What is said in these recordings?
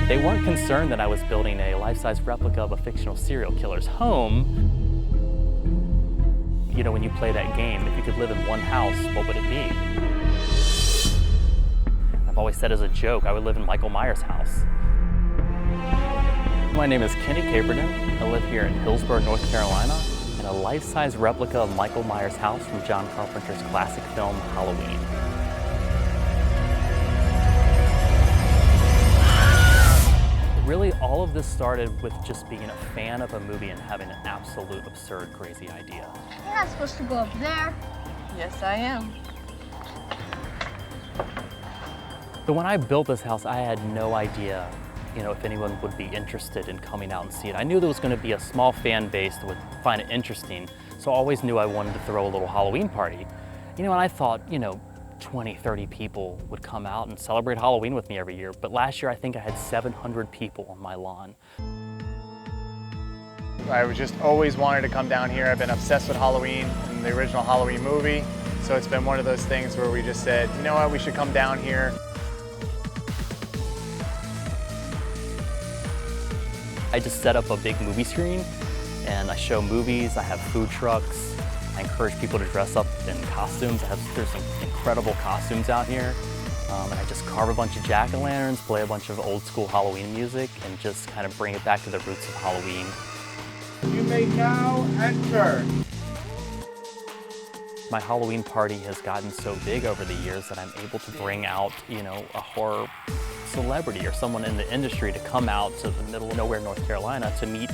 They weren't concerned that I was building a life-size replica of a fictional serial killer's home. You know, when you play that game, if you could live in one house, what would it be? I've always said as a joke, I would live in Michael Myers' house. My name is Kenny Caperton. I live here in Hillsborough, North Carolina, in a life-size replica of Michael Myers' house from John Carpenter's classic film, Halloween. Really, all of this started with just being a fan of a movie and having an absolute absurd, crazy idea. You're not supposed to go up there. Yes, I am. So when I built this house, I had no idea, if anyone would be interested in coming out and see it. I knew there was going to be a small fan base that would find it interesting, so I always knew I wanted to throw a little Halloween party. And I thought, 20, 30 people would come out and celebrate Halloween with me every year. But last year, I think I had 700 people on my lawn. I just always wanted to come down here. I've been obsessed with Halloween and the original Halloween movie. So it's been one of those things where we just said, you know what, we should come down here. I just set up a big movie screen and I show movies, I have food trucks. I encourage people to dress up in costumes. There's some incredible costumes out here. And I just carve a bunch of jack-o'-lanterns, play a bunch of old school Halloween music, and just kind of bring it back to the roots of Halloween. You may now enter. My Halloween party has gotten so big over the years that I'm able to bring out, a horror celebrity or someone in the industry to come out to the middle of nowhere, North Carolina to meet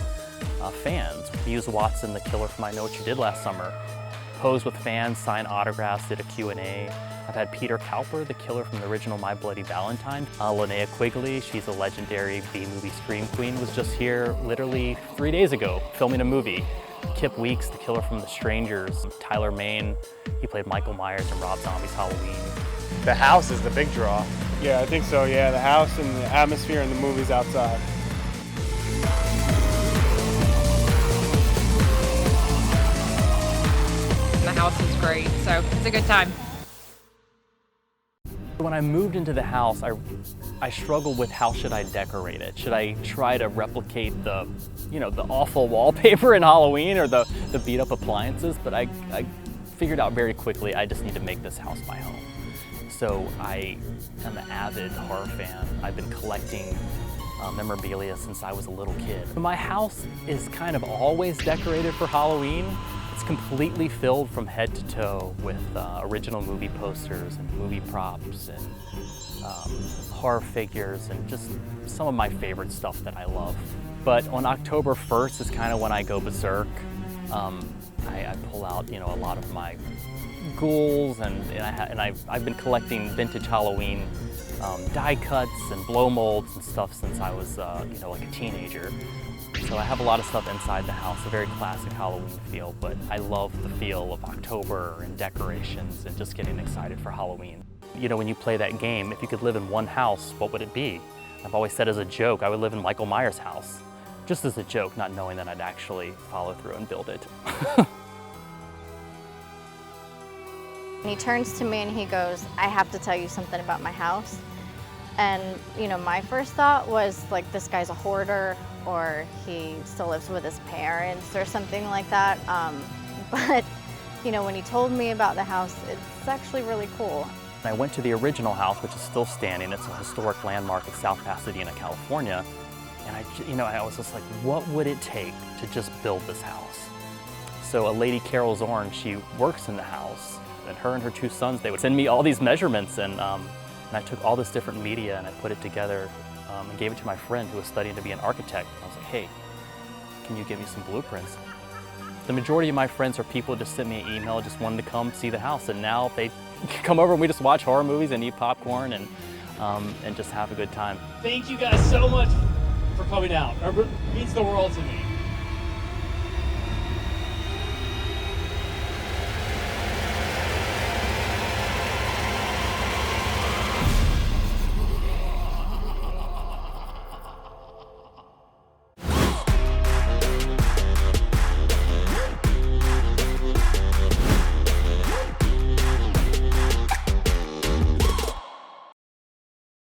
fans. We used Watson, the killer from I Know What You Did last summer. Posed with fans, signed autographs, did a Q&A. I've had Peter Cowper, the killer from the original My Bloody Valentine. Linnea Quigley, she's a legendary B-movie scream queen, was just here literally 3 days ago filming a movie. Kip Weeks, the killer from The Strangers. Tyler Mane, he played Michael Myers in Rob Zombie's Halloween. The house is the big draw. Yeah, I think so, yeah. The house and the atmosphere and the movies outside. The house is great, so it's a good time. When I moved into the house, I struggled with how should I decorate it. Should I try to replicate the awful wallpaper in Halloween or the beat up appliances? But I figured out very quickly I just need to make this house my home. So I am an avid horror fan. I've been collecting memorabilia since I was a little kid. My house is kind of always decorated for Halloween. It's completely filled from head to toe with original movie posters and movie props and horror figures and just some of my favorite stuff that I love. But on October 1st is kind of when I go berserk. I pull out a lot of my ghouls and I've been collecting vintage Halloween die cuts and blow molds and stuff since I was like a teenager. So I have a lot of stuff inside the house, a very classic Halloween feel, but I love the feel of October and decorations and just getting excited for Halloween. When you play that game, if you could live in one house, what would it be? I've always said as a joke, I would live in Michael Myers' house. Just as a joke, not knowing that I'd actually follow through and build it. He turns to me and he goes, I have to tell you something about my house. And, my first thought was like, this guy's a hoarder or he still lives with his parents or something like that. But, when he told me about the house, it's actually really cool. I went to the original house, which is still standing. It's a historic landmark in South Pasadena, California. And I was just like, what would it take to just build this house? So a lady, Carol Zorn, she works in the house, and her and her two sons, they would send me all these measurements, and I took all this different media and I put it together and gave it to my friend who was studying to be an architect. I was like, hey, can you give me some blueprints? The majority of my friends are people who just sent me an email, just wanted to come see the house, and now they come over and we just watch horror movies and eat popcorn and just have a good time. Thank you guys so much for coming out. It means the world to me.